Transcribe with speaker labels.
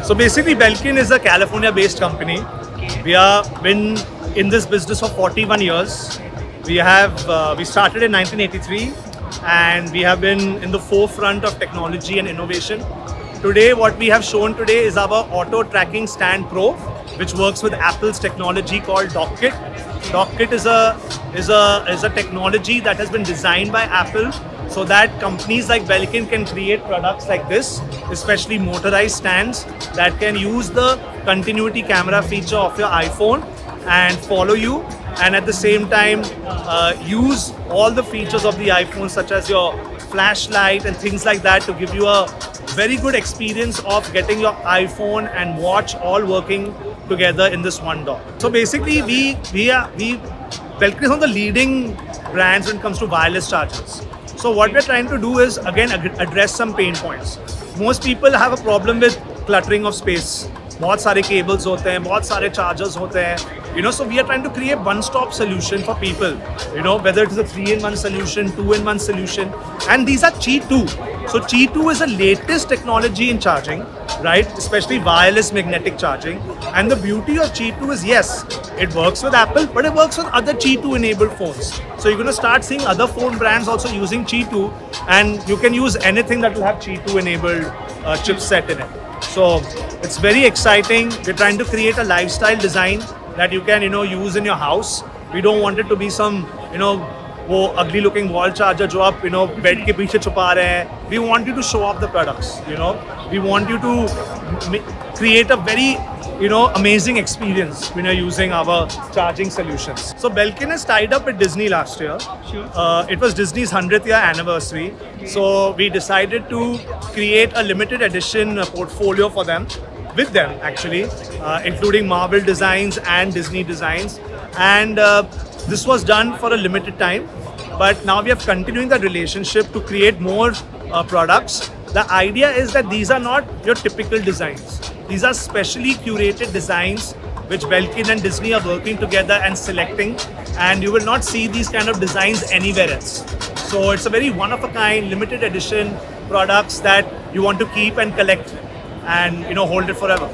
Speaker 1: So basically, Belkin is a California-based company. We have been in this business for 41 years. We started in 1983, and we have been in the forefront of technology and innovation. Today, what we have shown today is our auto tracking stand Pro, which works with Apple's technology called Dockkit. Dockkit is a technology that has been designed by Apple so that companies like Belkin can create products like this, especially motorized stands that can use the continuity camera feature of your iPhone and follow you, and at the same time use all the features of the iPhone such as your flashlight and things like that to give you a very good experience of getting your iPhone and watch all working together in this one dock. So basically Belkin is one of the leading brands when it comes to wireless chargers. So what we're trying to do is again address some pain points. Most people have a problem with cluttering of space. बहुत सारे cables होते हैं, बहुत सारे chargers होते हैं. So we are trying to create one-stop solution for people. Whether it is a 3-in-1 solution, 2-in-1 solution, and these are Qi 2. So Qi 2 is the latest technology in charging, right? Especially wireless magnetic charging. And the beauty of Qi 2 is, yes, it works with Apple, but it works with other Qi 2 enabled phones. So you're going to start seeing other phone brands also using Qi 2, and you can use anything that will have Qi 2 enabled chipset in it. So it's very exciting. We're trying to create a lifestyle design that you can, use in your house. We don't want it to be some, वो ugly looking wall charger जो आप bed के पीछे छुपा रहे हैं. We want you to show off the products. We want you to create a very amazing experience when you're using our charging solutions. So Belkin is tied up with Disney last year.
Speaker 2: Sure.
Speaker 1: It was Disney's 100th year anniversary. So we decided to create a limited edition portfolio for them, with them actually, including Marvel designs and Disney designs. And this was done for a limited time. But now we are continuing that relationship to create more products. The idea is that these are not your typical designs. These are specially curated designs which Belkin and Disney are working together and selecting, and you will not see these kind of designs anywhere else. So it's a very one-of-a-kind, limited edition products that you want to keep and collect and hold it forever.